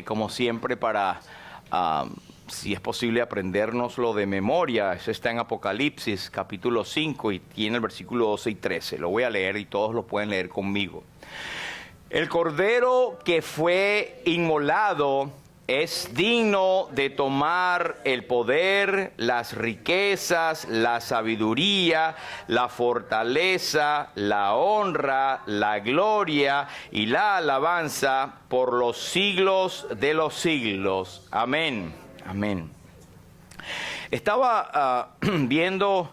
como siempre, para, si es posible, aprendérnoslo de memoria. Eso está en Apocalipsis, capítulo 5, y tiene el versículo 12 y 13. Lo voy a leer y todos lo pueden leer conmigo. El cordero que fue inmolado es digno de tomar el poder, las riquezas, la sabiduría, la fortaleza, la honra, la gloria y la alabanza por los siglos de los siglos. Amén. Amén. Estaba viendo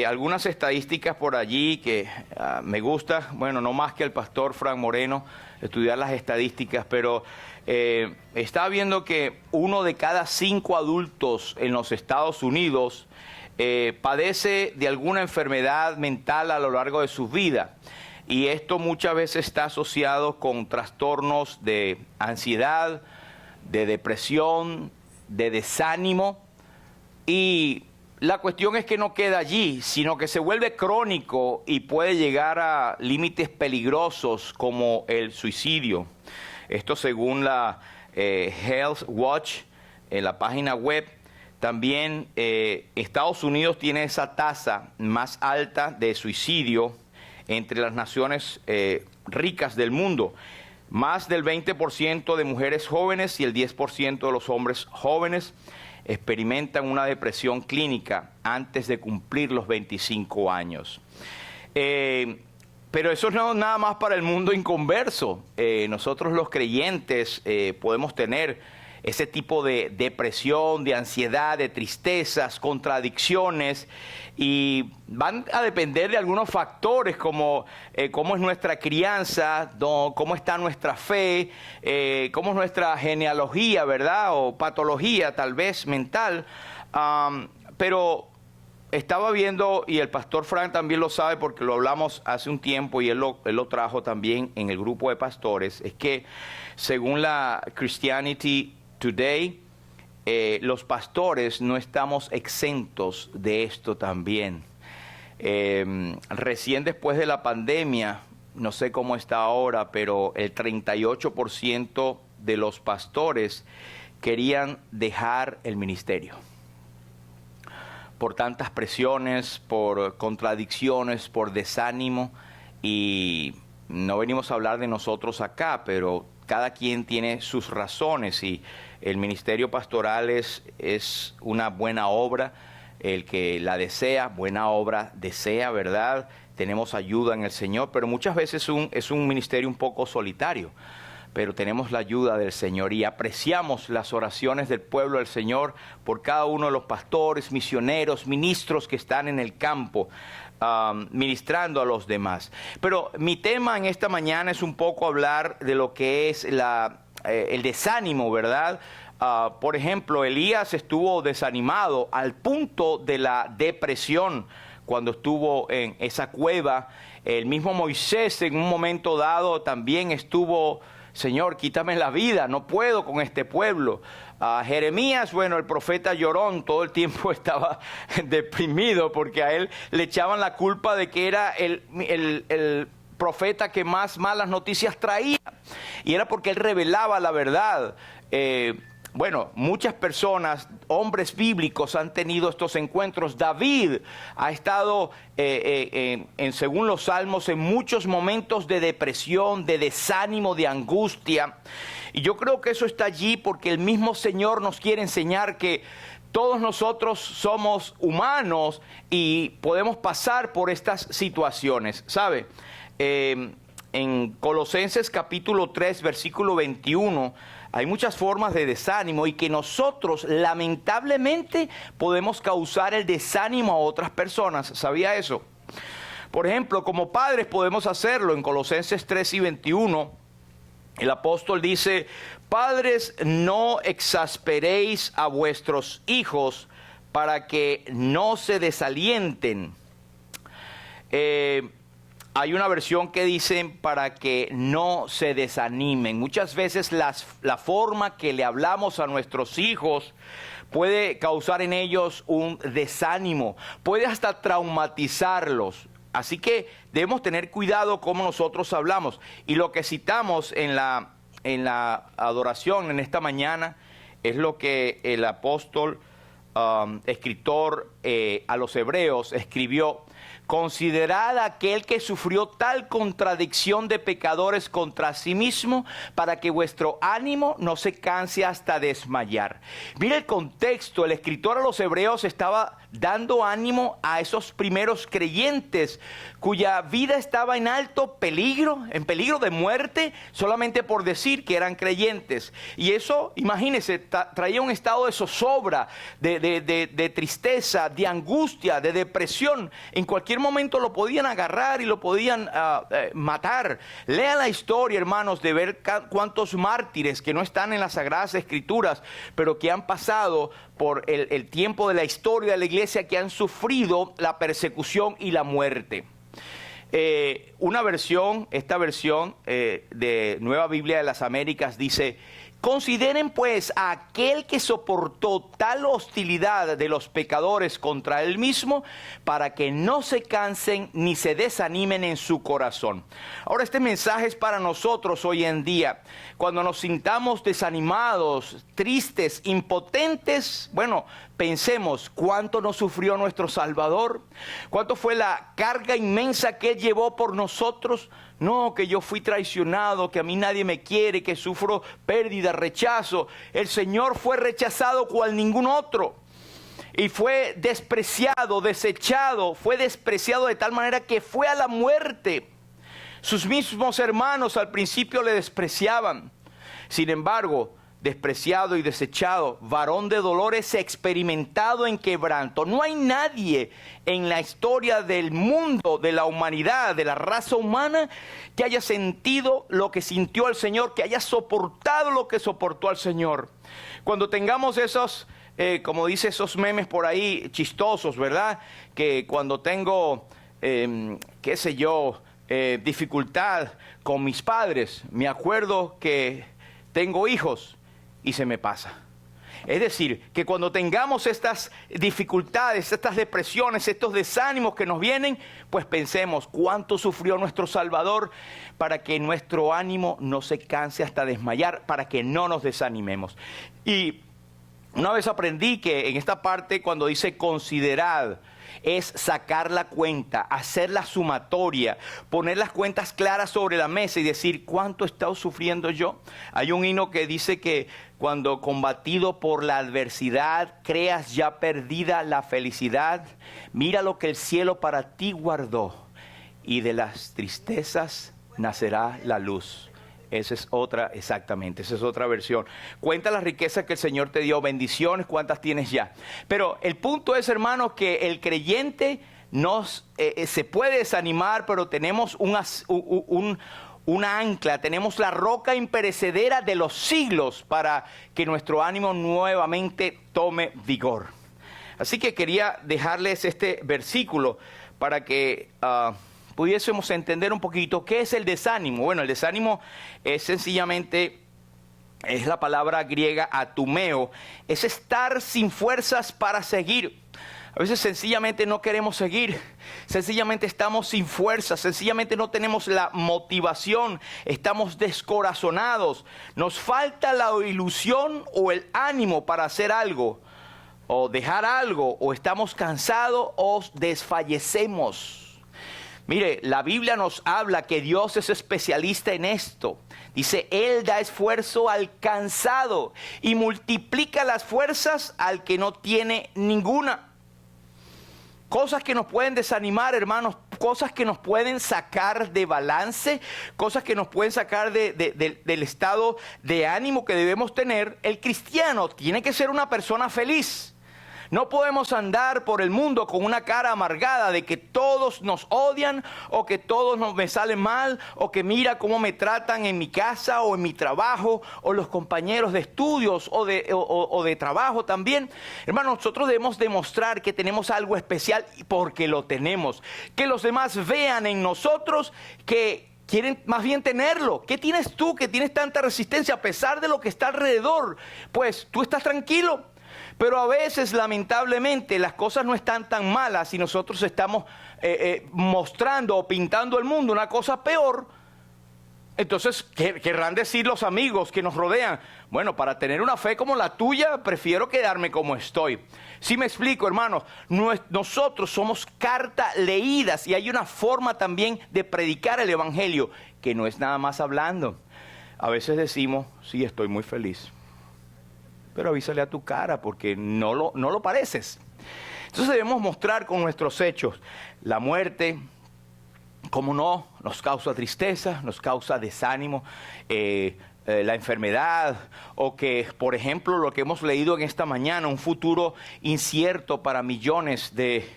algunas estadísticas por allí que me gusta, bueno, no más que el pastor Frank Moreno, estudiar las estadísticas, pero estaba viendo que 1 de cada 5 adultos en los Estados Unidos padece de alguna enfermedad mental a lo largo de su vida. Y esto muchas veces está asociado con trastornos de ansiedad, de depresión, de desánimo. Y la cuestión es que no queda allí, sino que se vuelve crónico y puede llegar a límites peligrosos como el suicidio. Esto según la Health Watch en la página web. También Estados Unidos tiene esa tasa más alta de suicidio entre las naciones ricas del mundo. Más del 20% de mujeres jóvenes y el 10% de los hombres jóvenes experimentan una depresión clínica antes de cumplir los 25 años. Pero eso no es nada más para el mundo inconverso. Nosotros los creyentes podemos tener ese tipo de depresión, de ansiedad, de tristezas, contradicciones, y van a depender de algunos factores como cómo es nuestra crianza, cómo está nuestra fe, cómo es nuestra genealogía, ¿verdad? O patología tal vez mental. Pero estaba viendo, y el pastor Frank también lo sabe porque lo hablamos hace un tiempo y él lo trajo también en el grupo de pastores, es que según la Christianity Today, los pastores no estamos exentos de esto también. Recién después de la pandemia, no sé cómo está ahora, pero el 38% de los pastores querían dejar el ministerio. Por tantas presiones, por contradicciones, por desánimo, y no venimos a hablar de nosotros acá, pero cada quien tiene sus razones, y el ministerio pastoral es una buena obra. El que la desea, buena obra desea, ¿verdad? Tenemos ayuda en el Señor, pero muchas veces es un ministerio un poco solitario. Pero tenemos la ayuda del Señor y apreciamos las oraciones del pueblo del Señor por cada uno de los pastores, misioneros, ministros que están en el campo, ministrando a los demás. Pero mi tema en esta mañana es un poco hablar de lo que es el desánimo, ¿verdad? Por ejemplo, Elías estuvo desanimado al punto de la depresión cuando estuvo en esa cueva. El mismo Moisés en un momento dado también estuvo: Señor, quítame la vida, no puedo con este pueblo. Jeremías, bueno, el profeta llorón, todo el tiempo estaba deprimido porque a él le echaban la culpa de que era el profeta que más malas noticias traía. Y era porque él revelaba la verdad. Bueno, muchas personas, hombres bíblicos, han tenido estos encuentros. David ha estado, según los salmos, en muchos momentos de depresión, de desánimo, de angustia. Y yo creo que eso está allí porque el mismo Señor nos quiere enseñar que todos nosotros somos humanos y podemos pasar por estas situaciones, ¿sabe? En Colosenses capítulo 3, versículo 21, hay muchas formas de desánimo y que nosotros lamentablemente podemos causar el desánimo a otras personas. ¿Sabía eso? Por ejemplo, como padres podemos hacerlo. En Colosenses 3 y 21, el apóstol dice: padres, no exasperéis a vuestros hijos para que no se desalienten. Hay una versión que dice para que no se desanimen. Muchas veces la forma que le hablamos a nuestros hijos puede causar en ellos un desánimo, puede hasta traumatizarlos. Así que debemos tener cuidado cómo nosotros hablamos. Y lo que citamos en la en la adoración en esta mañana es lo que el apóstol, escritor a los Hebreos escribió. Considerad a aquel que sufrió tal contradicción de pecadores contra sí mismo, para que vuestro ánimo no se canse hasta desmayar. Mira el contexto, el escritor a los Hebreos estaba dando ánimo a esos primeros creyentes cuya vida estaba en alto peligro, en peligro de muerte, solamente por decir que eran creyentes. Y eso, imagínense, traía un estado de zozobra, de tristeza, de angustia, de depresión. En cualquier momento lo podían agarrar y lo podían matar. Lean la historia, hermanos, de ver cuántos mártires que no están en las Sagradas Escrituras, pero que han pasado por el tiempo de la historia de la iglesia, que han sufrido la persecución y la muerte. Esta versión de Nueva Biblia de las Américas dice: consideren pues a aquel que soportó tal hostilidad de los pecadores contra él mismo, para que no se cansen ni se desanimen en su corazón. Ahora, este mensaje es para nosotros hoy en día. Cuando nos sintamos desanimados, tristes, impotentes, bueno, pensemos cuánto nos sufrió nuestro Salvador, cuánto fue la carga inmensa que Él llevó por nosotros. No, que yo fui traicionado, que a mí nadie me quiere, que sufro pérdida, rechazo. El Señor fue rechazado cual ningún otro. Y fue despreciado, desechado, fue despreciado de tal manera que fue a la muerte. Sus mismos hermanos al principio le despreciaban. Sin embargo, despreciado y desechado, varón de dolores, experimentado en quebranto. No hay nadie en la historia del mundo, de la humanidad, de la raza humana, que haya sentido lo que sintió el Señor, que haya soportado lo que soportó al Señor. Cuando tengamos esos, como dice esos memes por ahí, chistosos, ¿verdad? Que cuando tengo, qué sé yo, dificultad con mis padres, me acuerdo que tengo hijos y se me pasa. Es decir, que cuando tengamos estas dificultades, estas depresiones, estos desánimos que nos vienen, pues pensemos cuánto sufrió nuestro Salvador para que nuestro ánimo no se canse hasta desmayar, para que no nos desanimemos. Y una vez aprendí que en esta parte, cuando dice considerad, es sacar la cuenta, hacer la sumatoria, poner las cuentas claras sobre la mesa y decir cuánto he estado sufriendo yo. Hay un himno que dice que cuando combatido por la adversidad creas ya perdida la felicidad, mira lo que el cielo para ti guardó y de las tristezas nacerá la luz. Esa es otra, exactamente, esa es otra versión. Cuenta las riquezas que el Señor te dio, bendiciones, cuántas tienes ya. Pero el punto es, hermanos, que el creyente se puede desanimar, pero tenemos una ancla, tenemos la roca imperecedera de los siglos para que nuestro ánimo nuevamente tome vigor. Así que quería dejarles este versículo para que pudiésemos entender un poquito qué es el desánimo. Bueno, el desánimo es sencillamente, es la palabra griega atumeo, es estar sin fuerzas para seguir. A veces sencillamente no queremos seguir, sencillamente estamos sin fuerzas, sencillamente no tenemos la motivación, estamos descorazonados, nos falta la ilusión o el ánimo para hacer algo, o dejar algo, o estamos cansados o desfallecemos. Mire, la Biblia nos habla que Dios es especialista en esto. Dice, Él da esfuerzo al cansado y multiplica las fuerzas al que no tiene ninguna. Cosas que nos pueden desanimar, hermanos, cosas que nos pueden sacar de balance, cosas que nos pueden sacar del estado de ánimo que debemos tener. El cristiano tiene que ser una persona feliz. No podemos andar por el mundo con una cara amargada de que todos nos odian o que todos me salen mal o que mira cómo me tratan en mi casa o en mi trabajo o los compañeros de estudios o de trabajo también. Hermanos, nosotros debemos demostrar que tenemos algo especial porque lo tenemos. Que los demás vean en nosotros que quieren más bien tenerlo. ¿Qué tienes tú que tienes tanta resistencia a pesar de lo que está alrededor? Pues tú estás tranquilo. Pero a veces, lamentablemente, las cosas no están tan malas y nosotros estamos mostrando o pintando al mundo una cosa peor. Entonces, ¿qué querrán decir los amigos que nos rodean? Bueno, para tener una fe como la tuya, prefiero quedarme como estoy. ¿Sí me explico, hermanos? Nosotros somos cartas leídas y hay una forma también de predicar el evangelio, que no es nada más hablando. A veces decimos, sí, estoy muy feliz, pero avísale a tu cara porque no lo pareces. Entonces debemos mostrar con nuestros hechos. La muerte, cómo no, nos causa tristeza, nos causa desánimo, la enfermedad, o que, por ejemplo, lo que hemos leído en esta mañana, un futuro incierto para millones de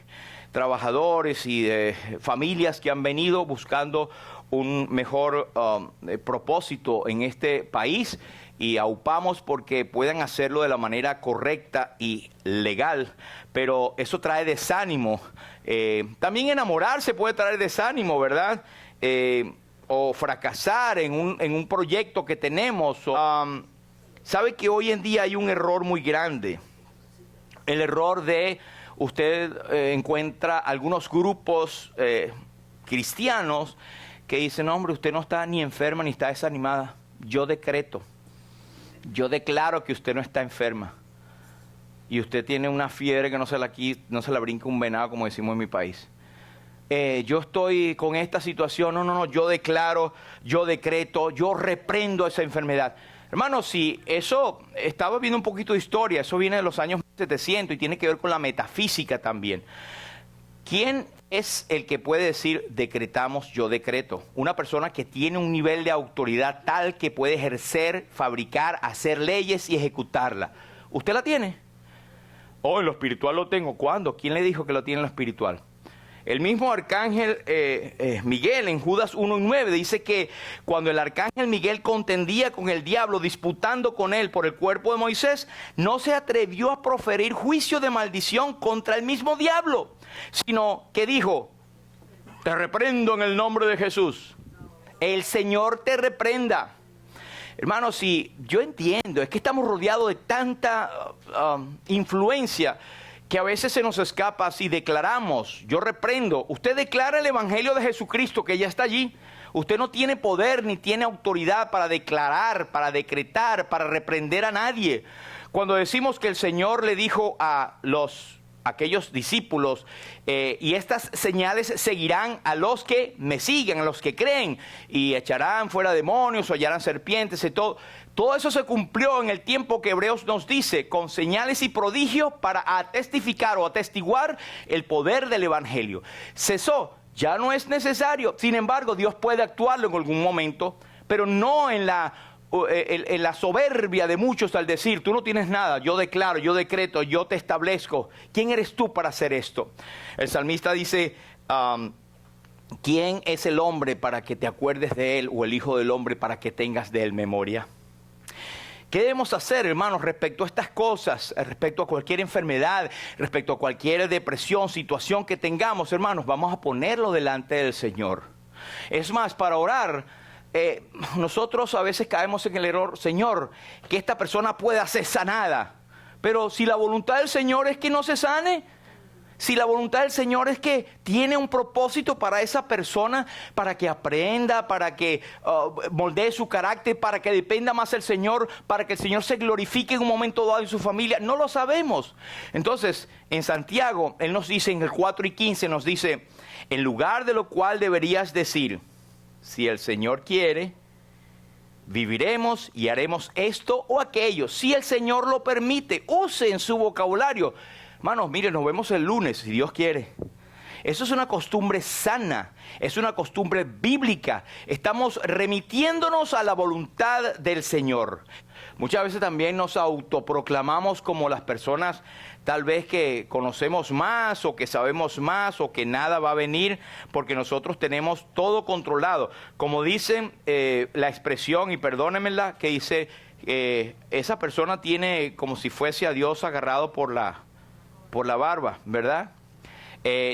trabajadores y de familias que han venido buscando un mejor propósito en este país, y aupamos porque puedan hacerlo de la manera correcta y legal, pero eso trae desánimo. También enamorarse puede traer desánimo, ¿verdad? O fracasar en un proyecto que tenemos. Sabe que hoy en día hay un error muy grande. El error de, usted encuentra algunos grupos cristianos que dicen, no, hombre, usted no está ni enferma ni está desanimada. Yo declaro que usted no está enferma. Y usted tiene una fiebre que no se la brinca un venado, como decimos en mi país. Yo estoy con esta situación, no, yo declaro, yo decreto, yo reprendo esa enfermedad. Hermanos, si eso, estaba viendo un poquito de historia, eso viene de los años 700 y tiene que ver con la metafísica también. ¿Quién es el que puede decir decretamos, yo decreto? Una persona que tiene un nivel de autoridad tal que puede ejercer, fabricar, hacer leyes y ejecutarla. ¿Usted la tiene? Oh, en lo espiritual lo tengo. ¿Cuándo? ¿Quién le dijo que lo tiene en lo espiritual? El mismo arcángel Miguel en Judas 1:9 dice que cuando el arcángel Miguel contendía con el diablo, disputando con él por el cuerpo de Moisés, no se atrevió a proferir juicio de maldición contra el mismo diablo, sino que dijo, te reprendo en el nombre de Jesús. El Señor te reprenda. Hermanos, si yo entiendo, es que estamos rodeados de tanta influencia que a veces se nos escapa. Si declaramos, yo reprendo. Usted declara el evangelio de Jesucristo que ya está allí. Usted no tiene poder ni tiene autoridad para declarar, para decretar, para reprender a nadie. Cuando decimos que el Señor le dijo a aquellos discípulos, y estas señales seguirán a los que me siguen, a los que creen, y echarán fuera demonios, hollarán serpientes y todo. Todo eso se cumplió en el tiempo que Hebreos nos dice, con señales y prodigios para testificar o atestiguar el poder del evangelio. Cesó, ya no es necesario. Sin embargo, Dios puede actuarlo en algún momento, pero no en la soberbia de muchos al decir, tú no tienes nada, yo declaro, yo decreto, yo te establezco. ¿Quién eres tú para hacer esto? El salmista dice, ¿quién es el hombre para que te acuerdes de él, o el hijo del hombre para que tengas de él memoria? ¿Qué debemos hacer, hermanos, respecto a estas cosas, respecto a cualquier enfermedad, respecto a cualquier depresión, situación que tengamos, hermanos? Vamos a ponerlo delante del Señor. Es más, para orar, nosotros a veces caemos en el error, Señor, que esta persona pueda ser sanada. Pero si la voluntad del Señor es que no se sane, si la voluntad del Señor es que tiene un propósito para esa persona, para que aprenda, para que moldee su carácter, para que dependa más del Señor, para que el Señor se glorifique en un momento dado en su familia, no lo sabemos. Entonces, en Santiago, Él nos dice, en el 4:15, nos dice, en lugar de lo cual deberías decir, si el Señor quiere, viviremos y haremos esto o aquello. Si el Señor lo permite, use en su vocabulario. Hermanos, miren, nos vemos el lunes, si Dios quiere. Eso es una costumbre sana, es una costumbre bíblica. Estamos remitiéndonos a la voluntad del Señor. Muchas veces también nos autoproclamamos como las personas tal vez que conocemos más o que sabemos más o que nada va a venir porque nosotros tenemos todo controlado. Como dicen la expresión, y perdónenmela, que dice, esa persona tiene como si fuese a Dios agarrado por la barba, ¿verdad?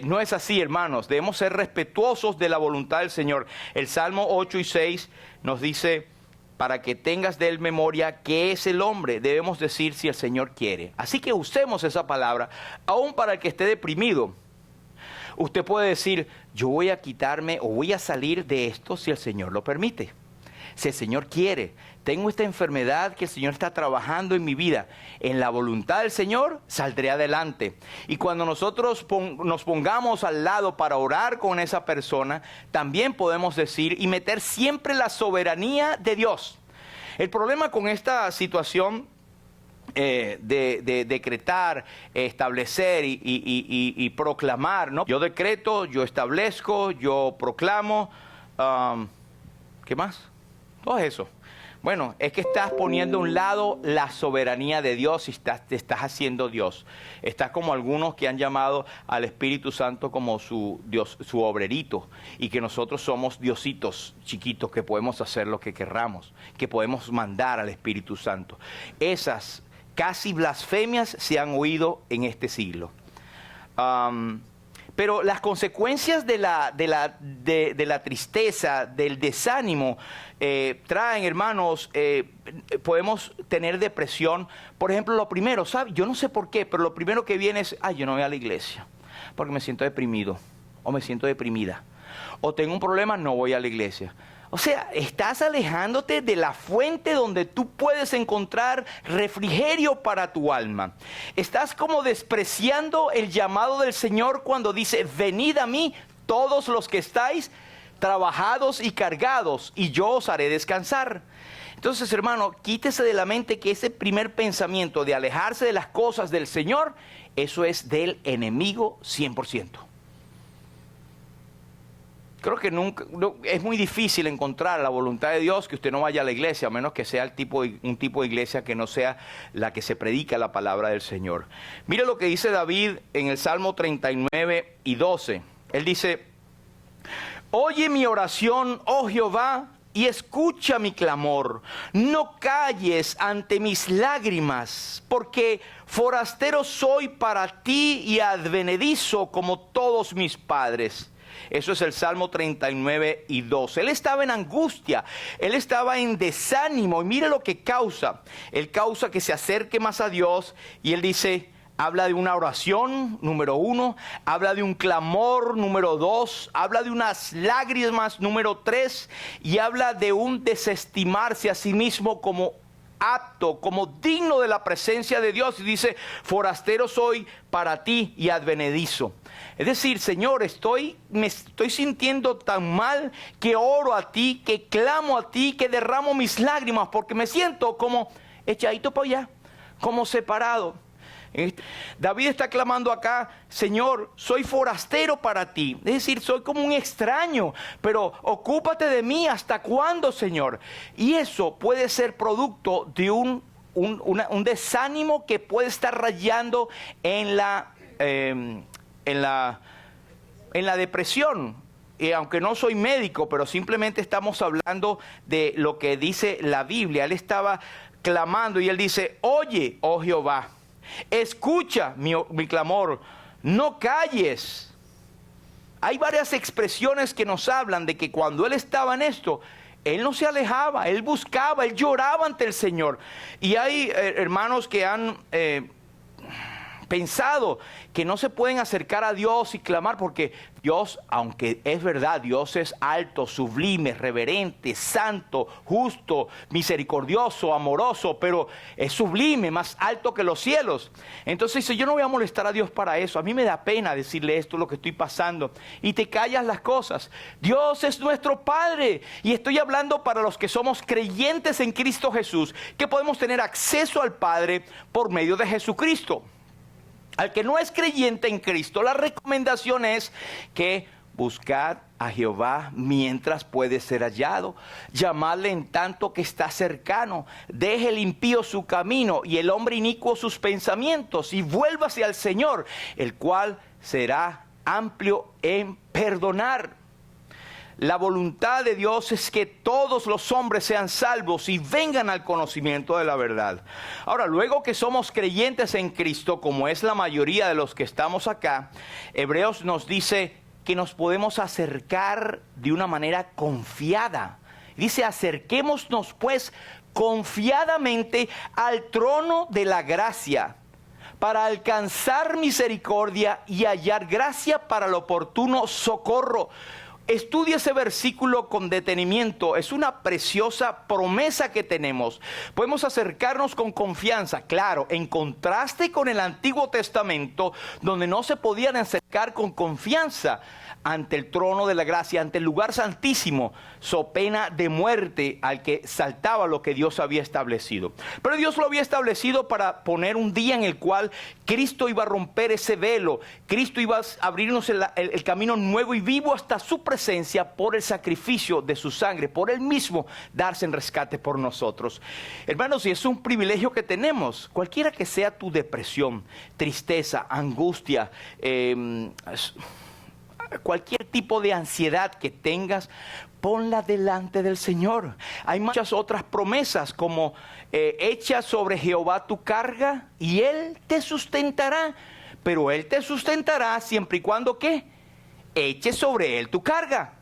No es así, hermanos. Debemos ser respetuosos de la voluntad del Señor. El Salmo 8:6 nos dice, para que tengas de él memoria, ¿qué es el hombre? Debemos decir si el Señor quiere. Así que usemos esa palabra, aún para el que esté deprimido. Usted puede decir, yo voy a quitarme o voy a salir de esto si el Señor lo permite. Si el Señor quiere, tengo esta enfermedad que el Señor está trabajando en mi vida, en la voluntad del Señor saldré adelante. Y cuando nosotros nos pongamos al lado para orar con esa persona, también podemos decir y meter siempre la soberanía de Dios. El problema con esta situación de decretar, establecer y proclamar, ¿no? Yo decreto, yo establezco, yo proclamo, ¿qué más? Todo eso. Bueno, es que estás poniendo a un lado la soberanía de Dios y te estás haciendo Dios. Estás como algunos que han llamado al Espíritu Santo como su Dios, su obrerito, y que nosotros somos diositos chiquitos que podemos hacer lo que querramos, que podemos mandar al Espíritu Santo. Esas casi blasfemias se han oído en este siglo. Pero las consecuencias de la tristeza, del desánimo, traen, hermanos, podemos tener depresión. Por ejemplo, lo primero, ¿sabe? Yo no sé por qué, pero lo primero que viene es, yo no voy a la iglesia porque me siento deprimido o me siento deprimida. O tengo un problema, no voy a la iglesia. O sea, estás alejándote de la fuente donde tú puedes encontrar refrigerio para tu alma. Estás como despreciando el llamado del Señor cuando dice, venid a mí todos los que estáis trabajados y cargados, y yo os haré descansar. Entonces, hermano, quítese de la mente que ese primer pensamiento de alejarse de las cosas del Señor, eso es del enemigo 100%. Creo que es muy difícil encontrar la voluntad de Dios que usted no vaya a la iglesia, a menos que sea un tipo de iglesia que no sea la que se predica la palabra del Señor. Mire lo que dice David en el Salmo 39 y 12. Él dice, oye mi oración, oh Jehová, y escucha mi clamor. No calles ante mis lágrimas, porque forastero soy para ti y advenedizo como todos mis padres. Eso es el Salmo 39 y 12. Él estaba en angustia, él estaba en desánimo. Y mire lo que causa. Él causa que se acerque más a Dios. Y él dice, habla de una oración, número 1. Habla de un clamor, número 2. Habla de unas lágrimas, número 3. Y habla de un desestimarse a sí mismo como apto, como digno de la presencia de Dios. Y dice, forastero soy para ti y advenedizo. Es decir, Señor, me estoy sintiendo tan mal que oro a ti, que clamo a ti, que derramo mis lágrimas, porque me siento como echadito para allá, como separado. David está clamando acá, Señor, soy forastero para ti. Es decir, soy como un extraño, pero ocúpate de mí. ¿Hasta cuándo, Señor? Y eso puede ser producto de un desánimo que puede estar rayando en la depresión. Y aunque no soy médico, pero simplemente estamos hablando de lo que dice la Biblia. Él estaba clamando y él dice, oye, oh Jehová, escucha mi clamor, no calles. Hay varias expresiones que nos hablan de que cuando él estaba en esto, él no se alejaba, él buscaba, él lloraba ante el Señor. Y hay hermanos que han pensado que no se pueden acercar a Dios y clamar, porque Dios, aunque es verdad, Dios es alto, sublime, reverente, santo, justo, misericordioso, amoroso, pero es sublime, más alto que los cielos. Entonces dice, yo no voy a molestar a Dios para eso. A mí me da pena decirle esto, lo que estoy pasando, y te callas las cosas. Dios es nuestro Padre, y estoy hablando para los que somos creyentes en Cristo Jesús, que podemos tener acceso al Padre por medio de Jesucristo. Al que no es creyente en Cristo, la recomendación es que buscad a Jehová mientras puede ser hallado, llamadle en tanto que está cercano, deje el impío su camino y el hombre inicuo sus pensamientos, y vuélvase al Señor, el cual será amplio en perdonar. La voluntad de Dios es que todos los hombres sean salvos y vengan al conocimiento de la verdad. Ahora, luego que somos creyentes en Cristo, como es la mayoría de los que estamos acá, Hebreos nos dice que nos podemos acercar de una manera confiada. Dice, acerquémonos pues confiadamente al trono de la gracia, para alcanzar misericordia y hallar gracia para el oportuno socorro. Estudia ese versículo con detenimiento. Es una preciosa promesa que tenemos. Podemos acercarnos con confianza, claro, en contraste con el Antiguo Testamento, donde no se podían acercar con confianza ante el trono de la gracia, ante el lugar santísimo, so pena de muerte al que saltaba lo que Dios había establecido. Pero Dios lo había establecido para poner un día en el cual Cristo iba a romper ese velo. Cristo iba a abrirnos el camino nuevo y vivo hasta su presencia por el sacrificio de su sangre, por él mismo darse en rescate por nosotros. Hermanos, y es un privilegio que tenemos. Cualquiera que sea tu depresión, tristeza, angustia, cualquier tipo de ansiedad que tengas, ponla delante del Señor. Hay muchas otras promesas como echa sobre Jehová tu carga y Él te sustentará. Pero Él te sustentará siempre y cuando ¿qué? Eche sobre Él tu carga.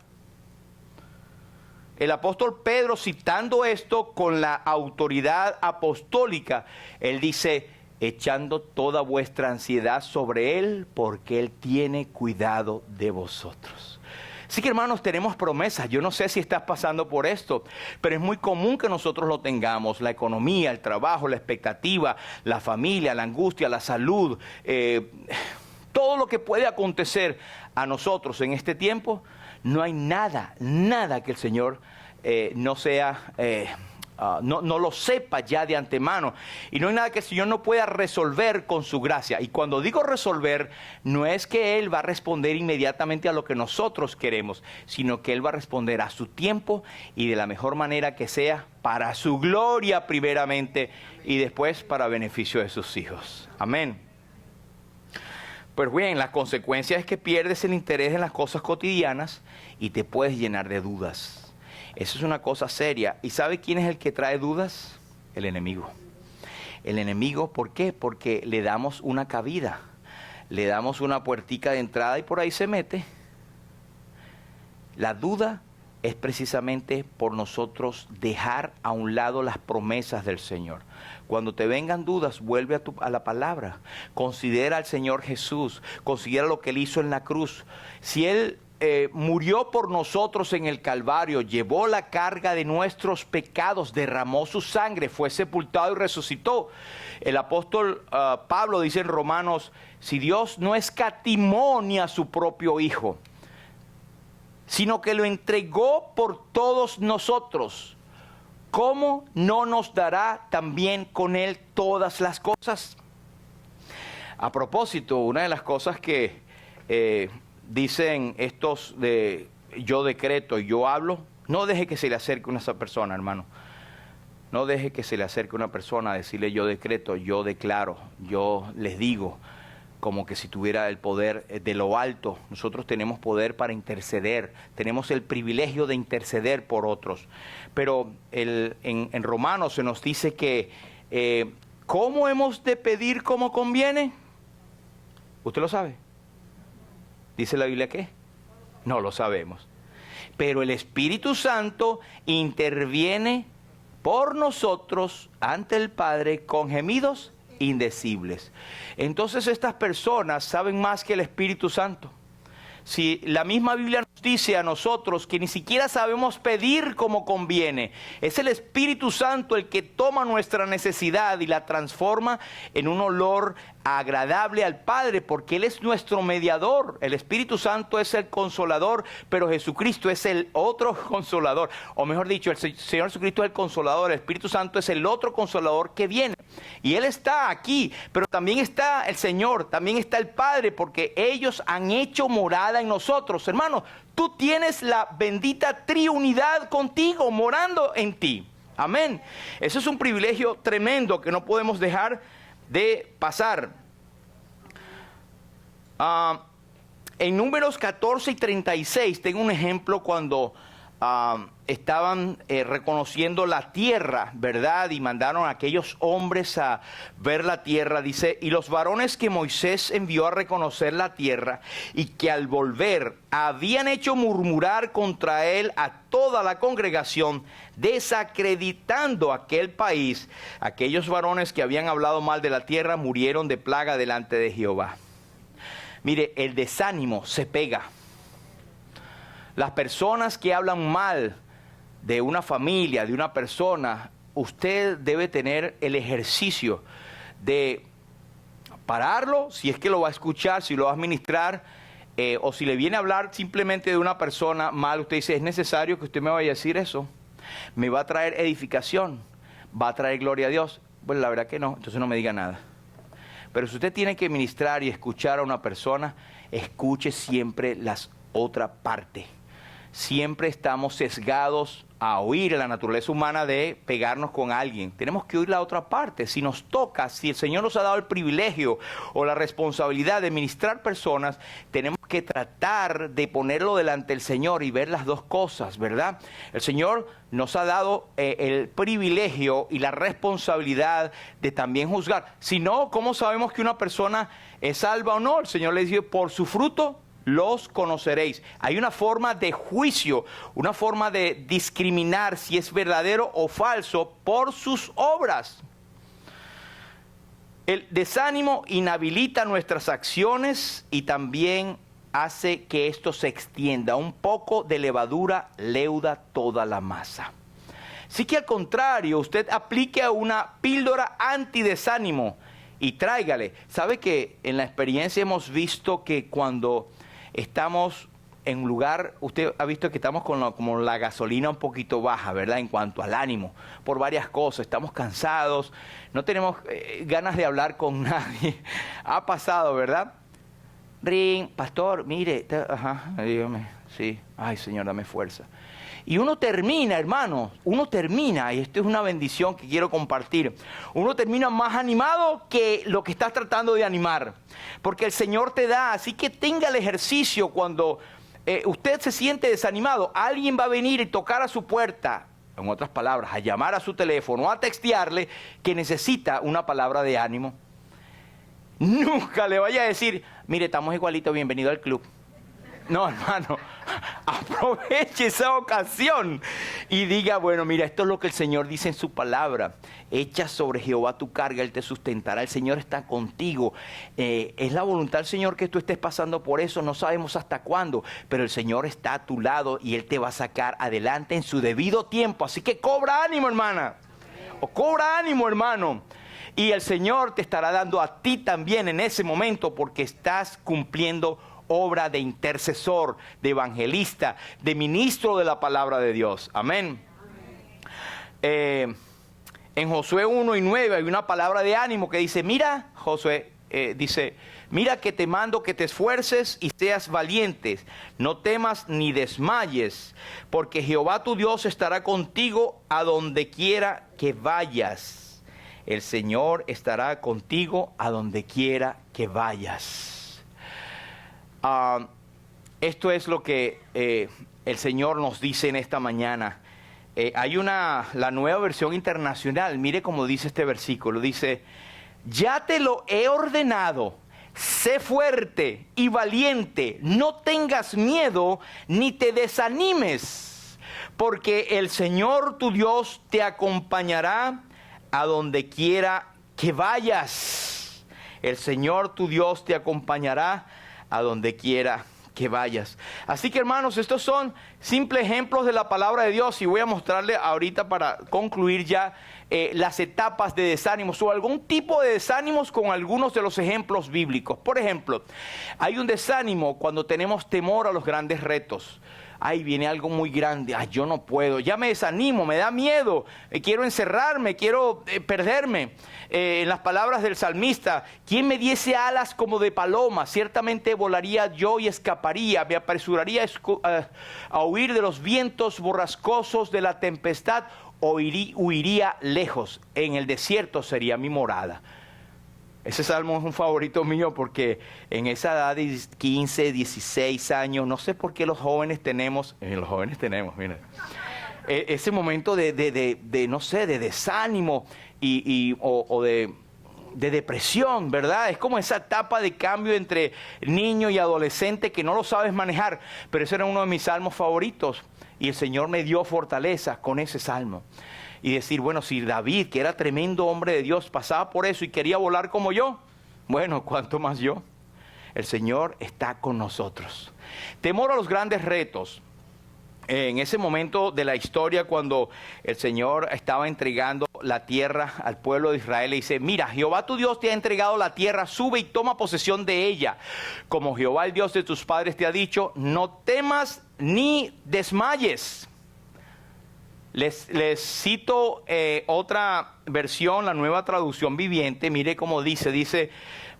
El apóstol Pedro, citando esto con la autoridad apostólica, él dice: echando toda vuestra ansiedad sobre Él, porque Él tiene cuidado de vosotros. Así que, hermanos, tenemos promesas. Yo no sé si estás pasando por esto, pero es muy común que nosotros lo tengamos. La economía, el trabajo, la expectativa, la familia, la angustia, la salud, todo lo que puede acontecer a nosotros en este tiempo. No hay nada que el Señor no sea... no lo sepa ya de antemano, y no hay nada que el Señor no pueda resolver con su gracia. Y cuando digo resolver, no es que Él va a responder inmediatamente a lo que nosotros queremos, sino que Él va a responder a su tiempo y de la mejor manera que sea, para su gloria primeramente y después para beneficio de sus hijos. Amén. Pues bien, la consecuencia es que pierdes el interés en las cosas cotidianas y te puedes llenar de dudas. Eso es una cosa seria. ¿Y sabe quién es el que trae dudas? El enemigo. El enemigo, ¿por qué? Porque le damos una cabida, le damos una puertica de entrada y por ahí se mete. La duda es precisamente por nosotros dejar a un lado las promesas del Señor. Cuando te vengan dudas, vuelve a la palabra. Considera al Señor Jesús, considera lo que Él hizo en la cruz. Si Él murió por nosotros en el Calvario, llevó la carga de nuestros pecados, derramó su sangre, fue sepultado y resucitó. El apóstol Pablo dice en Romanos: si Dios no escatimó ni a su propio Hijo, sino que lo entregó por todos nosotros, ¿cómo no nos dará también con Él todas las cosas? A propósito, una de las cosas que dicen estos de yo decreto y yo hablo, no deje que se le acerque una persona, hermano. No deje que se le acerque una persona a decirle yo decreto, yo declaro, yo les digo, como que si tuviera el poder de lo alto. Nosotros tenemos poder para interceder, tenemos el privilegio de interceder por otros. Pero en Romanos se nos dice que ¿cómo hemos de pedir como conviene? ¿Usted lo sabe? ¿Dice la Biblia qué? No lo sabemos. Pero el Espíritu Santo interviene por nosotros ante el Padre con gemidos indecibles. Entonces estas personas saben más que el Espíritu Santo. Si la misma Biblia nos dice a nosotros que ni siquiera sabemos pedir como conviene, es el Espíritu Santo el que toma nuestra necesidad y la transforma en un olor agradable al Padre, porque Él es nuestro mediador. El Espíritu Santo es el consolador, pero Jesucristo es el otro consolador. O mejor dicho, el Señor Jesucristo es el consolador, el Espíritu Santo es el otro consolador que viene. Y Él está aquí, pero también está el Señor, también está el Padre, porque ellos han hecho morada en nosotros. Hermano, tú tienes la bendita triunidad contigo, morando en ti. Amén. Eso es un privilegio tremendo que no podemos dejar de pasar. En Números 14 y 36 tengo un ejemplo cuando estaban reconociendo la tierra, ¿verdad? Y mandaron a aquellos hombres a ver la tierra. Dice: y los varones que Moisés envió a reconocer la tierra, y que al volver habían hecho murmurar contra él a toda la congregación, desacreditando aquel país, aquellos varones que habían hablado mal de la tierra murieron de plaga delante de Jehová. Mire, el desánimo se pega. Las personas que hablan mal de una familia, de una persona, usted debe tener el ejercicio de pararlo, si es que lo va a escuchar, si lo va a administrar, o si le viene a hablar simplemente de una persona mal, usted dice, es necesario que usted me vaya a decir eso. Me va a traer edificación, va a traer gloria a Dios. Bueno, la verdad que no, entonces no me diga nada. Pero si usted tiene que ministrar y escuchar a una persona, escuche siempre la otra parte. Siempre estamos sesgados a oír la naturaleza humana de pegarnos con alguien. Tenemos que oír la otra parte. Si nos toca, si el Señor nos ha dado el privilegio o la responsabilidad de ministrar personas, tenemos que tratar de ponerlo delante del Señor y ver las dos cosas, ¿verdad? El Señor nos ha dado el privilegio y la responsabilidad de también juzgar. Si no, ¿cómo sabemos que una persona es salva o no? El Señor le dice, por su fruto los conoceréis. Hay una forma de juicio, una forma de discriminar si es verdadero o falso por sus obras. El desánimo inhabilita nuestras acciones y también hace que esto se extienda. Un poco de levadura leuda toda la masa. Así que al contrario, usted aplique una píldora antidesánimo y tráigale. ¿Sabe que en la experiencia hemos visto que cuando estamos en un lugar, usted ha visto que estamos con como la gasolina un poquito baja, ¿verdad? En cuanto al ánimo, por varias cosas, estamos cansados, no tenemos ganas de hablar con nadie. Ha pasado, ¿verdad? Ring, pastor, mire, ajá, dígame, sí, ay Señor, dame fuerza. Y uno termina, hermano, y esto es una bendición que quiero compartir, uno termina más animado que lo que estás tratando de animar, porque el Señor te da, así que tenga el ejercicio cuando usted se siente desanimado, alguien va a venir y tocar a su puerta, en otras palabras, a llamar a su teléfono, a textearle que necesita una palabra de ánimo. Nunca le vaya a decir, mire, estamos igualitos, bienvenido al club. No, hermano, aproveche esa ocasión y diga, bueno, mira, esto es lo que el Señor dice en su palabra. Echa sobre Jehová tu carga, Él te sustentará. El Señor está contigo. Es la voluntad del Señor que tú estés pasando por eso. No sabemos hasta cuándo, pero el Señor está a tu lado y Él te va a sacar adelante en su debido tiempo. Así que cobra ánimo, hermana. O cobra ánimo, hermano. Y el Señor te estará dando a ti también en ese momento porque estás cumpliendo obra de intercesor, de evangelista, de ministro de la palabra de Dios. Amén. En Josué 1:9 hay una palabra de ánimo que dice, mira, Josué dice, mira que te mando que te esfuerces y seas valientes, no temas ni desmayes, porque Jehová tu Dios estará contigo a donde quiera que vayas. El Señor estará contigo a donde quiera que vayas. Esto es lo que el Señor nos dice en esta mañana. Hay la nueva versión internacional, mire cómo dice este versículo, dice, ya te lo he ordenado, sé fuerte y valiente, no tengas miedo ni te desanimes, porque el Señor tu Dios te acompañará a donde quiera que vayas. El Señor tu Dios te acompañará a donde quiera que vayas. Así que, hermanos, estos son simples ejemplos de la palabra de Dios y voy a mostrarle ahorita para concluir ya las etapas de desánimos o algún tipo de desánimos con algunos de los ejemplos bíblicos. Por ejemplo, hay un desánimo cuando tenemos temor a los grandes retos. Ay, viene algo muy grande, ay, yo no puedo, ya me desanimo, me da miedo, quiero encerrarme, quiero perderme. En las palabras del salmista, ¿quién me diese alas como de paloma? Ciertamente volaría yo y escaparía, me apresuraría a huir de los vientos borrascosos de la tempestad, o huiría lejos, en el desierto sería mi morada. Ese salmo es un favorito mío porque en esa edad de 15, 16 años, no sé por qué los jóvenes tenemos, mira, ese momento de no sé, de desánimo o de depresión, ¿verdad? Es como esa etapa de cambio entre niño y adolescente que no lo sabes manejar, pero ese era uno de mis salmos favoritos y el Señor me dio fortaleza con ese salmo. Y decir, bueno, si David, que era tremendo hombre de Dios, pasaba por eso y quería volar como yo, bueno, ¿cuánto más yo? El Señor está con nosotros. Temor a los grandes retos. En ese momento de la historia, cuando el Señor estaba entregando la tierra al pueblo de Israel, le dice: mira, Jehová tu Dios te ha entregado la tierra, sube y toma posesión de ella. Como Jehová el Dios de tus padres te ha dicho, no temas ni desmayes. Les cito otra versión, la Nueva Traducción Viviente. Mire cómo dice: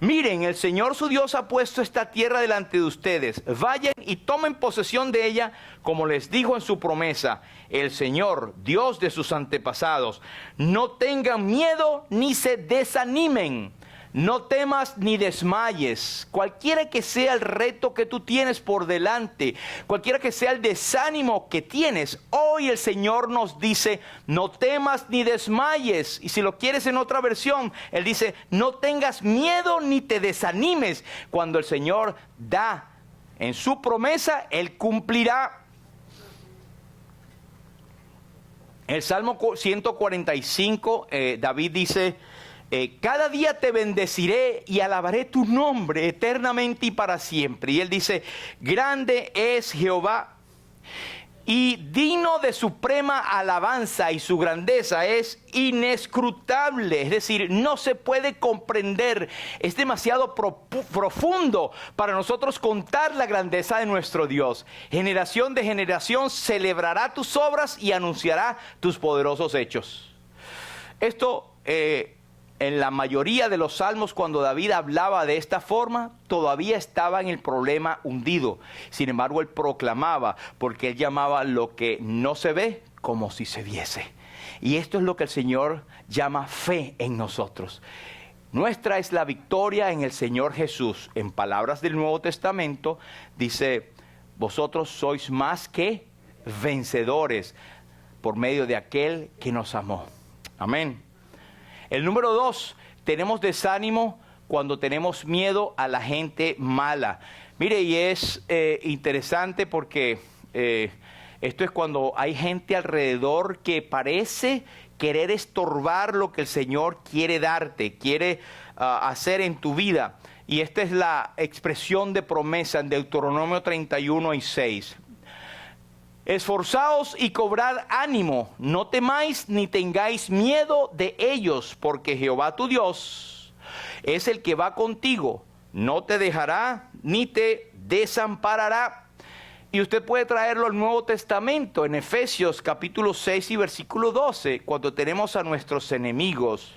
miren, el Señor su Dios ha puesto esta tierra delante de ustedes. Vayan y tomen posesión de ella, como les dijo en su promesa el Señor, Dios de sus antepasados. No tengan miedo ni se desanimen. No temas ni desmayes. Cualquiera que sea el reto que tú tienes por delante, cualquiera que sea el desánimo que tienes, hoy el Señor nos dice: no temas ni desmayes. Y si lo quieres en otra versión, Él dice: no tengas miedo ni te desanimes. Cuando el Señor da en su promesa, Él cumplirá. El Salmo 145, David dice: cada día te bendeciré y alabaré tu nombre eternamente y para siempre. Y él dice: grande es Jehová y digno de suprema alabanza, y su grandeza es inescrutable. Es decir, no se puede comprender. Es demasiado profundo para nosotros contar la grandeza de nuestro Dios. Generación de generación celebrará tus obras y anunciará tus poderosos hechos. Esto en la mayoría de los salmos, cuando David hablaba de esta forma, todavía estaba en el problema hundido. Sin embargo, él proclamaba, porque él llamaba lo que no se ve como si se viese. Y esto es lo que el Señor llama fe en nosotros. Nuestra es la victoria en el Señor Jesús. En palabras del Nuevo Testamento, dice: vosotros sois más que vencedores por medio de aquel que nos amó. Amén. El número 2, tenemos desánimo cuando tenemos miedo a la gente mala. Mire, y es interesante porque esto es cuando hay gente alrededor que parece querer estorbar lo que el Señor quiere darte, quiere hacer en tu vida. Y esta es la expresión de promesa en Deuteronomio 31:6. Esforzaos y cobrad ánimo, no temáis ni tengáis miedo de ellos, porque Jehová tu Dios es el que va contigo, no te dejará ni te desamparará. Y usted puede traerlo al Nuevo Testamento, en Efesios capítulo 6 y versículo 12, cuando tenemos a nuestros enemigos.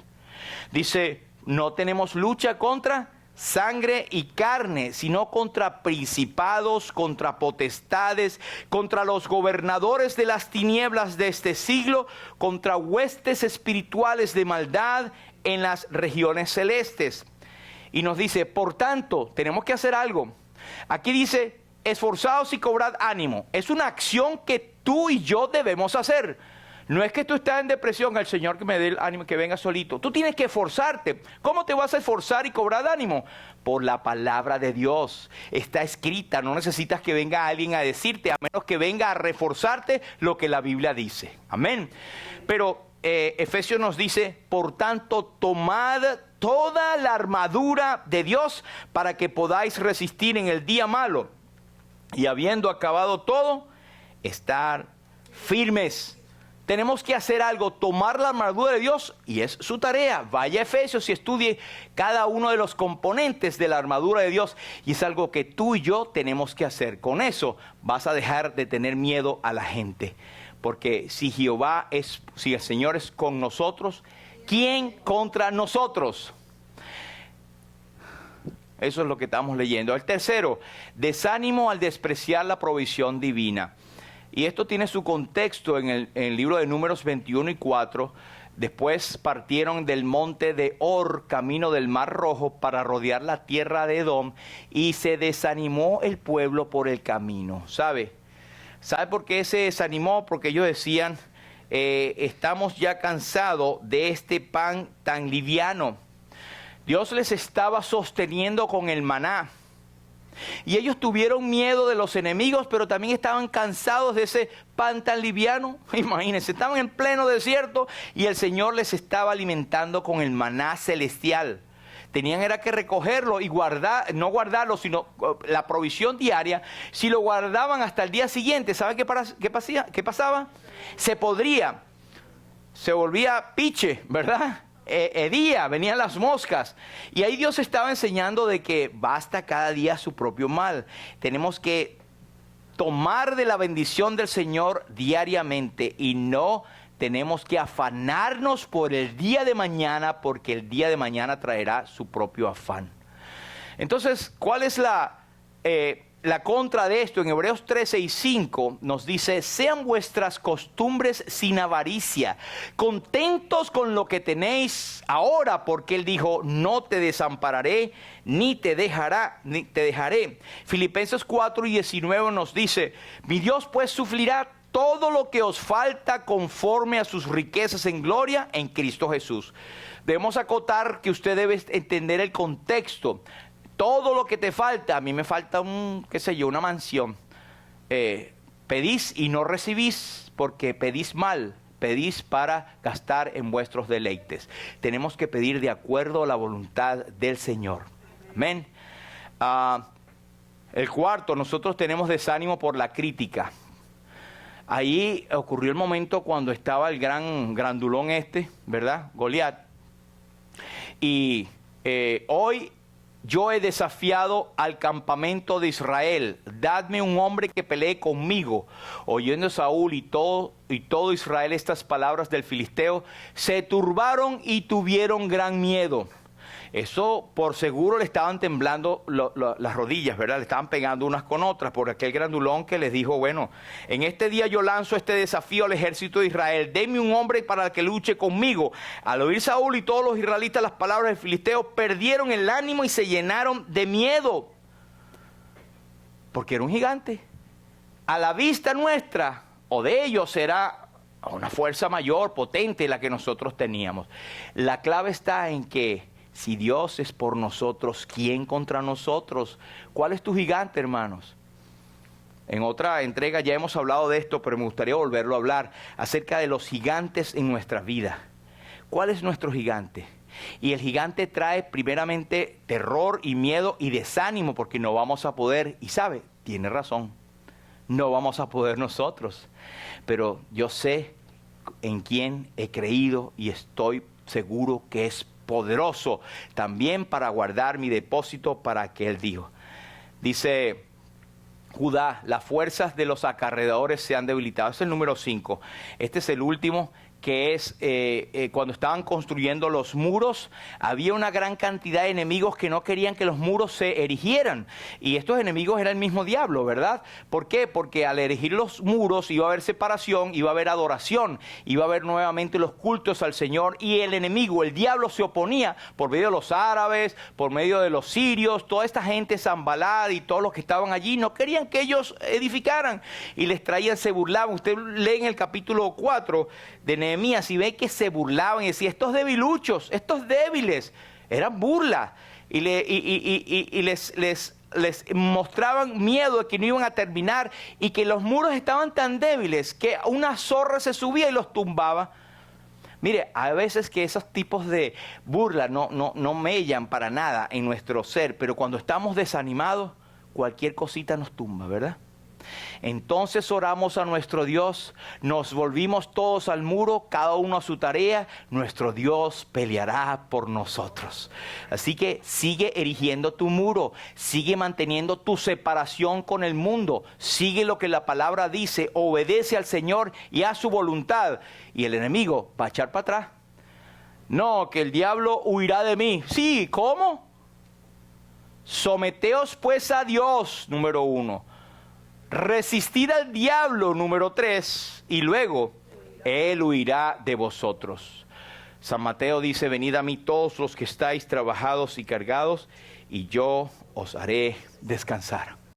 Dice: no tenemos lucha contra sangre y carne, sino contra principados, contra potestades, contra los gobernadores de las tinieblas de este siglo, contra huestes espirituales de maldad en las regiones celestes. Y nos dice: por tanto, tenemos que hacer algo. Aquí dice: esforzaos y cobrad ánimo. Es una acción que tú y yo debemos hacer. No es que tú estás en depresión, el Señor que me dé el ánimo, que venga solito. Tú tienes que esforzarte. ¿Cómo te vas a esforzar y cobrar ánimo? Por la palabra de Dios. Está escrita, no necesitas que venga alguien a decirte, a menos que venga a reforzarte lo que la Biblia dice. Amén. Pero Efesios nos dice: por tanto, tomad toda la armadura de Dios para que podáis resistir en el día malo. Y habiendo acabado todo, estar firmes. Tenemos que hacer algo, tomar la armadura de Dios, y es su tarea. Vaya a Efesios y estudie cada uno de los componentes de la armadura de Dios, y es algo que tú y yo tenemos que hacer. Con eso vas a dejar de tener miedo a la gente, porque si el Señor es con nosotros, ¿quién contra nosotros? Eso es lo que estamos leyendo. El tercero, desánimo al despreciar la provisión divina. Y esto tiene su contexto en el libro de Números 21:4. Después partieron del monte de Or, camino del Mar Rojo, para rodear la tierra de Edom, y se desanimó el pueblo por el camino. ¿Sabe por qué se desanimó? Porque ellos decían: estamos ya cansados de este pan tan liviano. Dios les estaba sosteniendo con el maná. Y ellos tuvieron miedo de los enemigos, pero también estaban cansados de ese pan tan liviano. Imagínense, estaban en pleno desierto y el Señor les estaba alimentando con el maná celestial. tenían era que recogerlo y guardar, no guardarlo, sino la provisión diaria. Si lo guardaban hasta el día siguiente, ¿saben qué pasaba? Se podría, se volvía piche, ¿verdad? Hedía, venían las moscas. Y ahí Dios estaba enseñando de que basta cada día su propio mal. Tenemos que tomar de la bendición del Señor diariamente y no tenemos que afanarnos por el día de mañana, porque el día de mañana traerá su propio afán. Entonces, ¿cuál es la contra de esto? En Hebreos 13:5 nos dice: sean vuestras costumbres sin avaricia, contentos con lo que tenéis ahora, porque Él dijo: no te desampararé, ni te dejaré. Filipenses 4:19 nos dice: mi Dios pues suplirá todo lo que os falta conforme a sus riquezas en gloria en Cristo Jesús. Debemos acotar que usted debe entender el contexto. Todo lo que te falta, a mí me falta una mansión. Pedís y no recibís porque pedís mal. Pedís para gastar en vuestros deleites. Tenemos que pedir de acuerdo a la voluntad del Señor. Amén. El cuarto, nosotros tenemos desánimo por la crítica. Ahí ocurrió el momento cuando estaba el grandulón ¿verdad? Goliat. Y hoy yo he desafiado al campamento de Israel. Dadme un hombre que pelee conmigo. Oyendo Saúl y todo Israel estas palabras del filisteo, se turbaron y tuvieron gran miedo. Eso por seguro le estaban temblando las rodillas, ¿verdad? Le estaban pegando unas con otras por aquel grandulón que les dijo: bueno, en este día yo lanzo este desafío al ejército de Israel. Denme un hombre para que luche conmigo. Al oír Saúl y todos los israelitas las palabras del filisteo, perdieron el ánimo y se llenaron de miedo. Porque era un gigante. A la vista nuestra o de ellos era una fuerza mayor, potente, la que nosotros teníamos. La clave está en que si Dios es por nosotros, ¿quién contra nosotros? ¿Cuál es tu gigante, hermanos? En otra entrega ya hemos hablado de esto, pero me gustaría volverlo a hablar acerca de los gigantes en nuestra vida. ¿Cuál es nuestro gigante? Y el gigante trae primeramente terror y miedo y desánimo, porque no vamos a poder. Y sabe, tiene razón, no vamos a poder nosotros. Pero yo sé en quién he creído y estoy seguro que es poderoso también para guardar mi depósito para aquel día. Dice Judá: las fuerzas de los acarreadores se han debilitado. Este es el número 5. Este es el último, que es cuando estaban construyendo los muros, había una gran cantidad de enemigos que no querían que los muros se erigieran. Y estos enemigos era el mismo diablo, ¿verdad? ¿Por qué? Porque al erigir los muros iba a haber separación, iba a haber adoración, iba a haber nuevamente los cultos al Señor. Y el enemigo, el diablo, se oponía por medio de los árabes, por medio de los sirios, toda esta gente, Sanballat y todos los que estaban allí, no querían que ellos edificaran. Y les traían, se burlaban. Usted lee en el capítulo 4 de Nehemías y ve que se burlaban y decía: estos debiluchos, estos débiles, eran burlas. Y les mostraban miedo de que no iban a terminar y que los muros estaban tan débiles que una zorra se subía y los tumbaba. Mire, hay veces que esos tipos de burlas no mellan para nada en nuestro ser, pero cuando estamos desanimados, cualquier cosita nos tumba, ¿verdad? Entonces oramos a nuestro Dios, nos volvimos todos al muro, cada uno a su tarea. Nuestro Dios peleará por nosotros. Así que sigue erigiendo tu muro, sigue manteniendo tu separación con el mundo, sigue lo que la palabra dice, obedece al Señor y a su voluntad, y el enemigo va a echar para atrás. No, que el diablo huirá de mí. Sí, ¿cómo? Someteos pues a Dios, número 1. Resistid al diablo, número 3, y luego él huirá de vosotros. San Mateo dice: venid a mí todos los que estáis trabajados y cargados, y yo os haré descansar.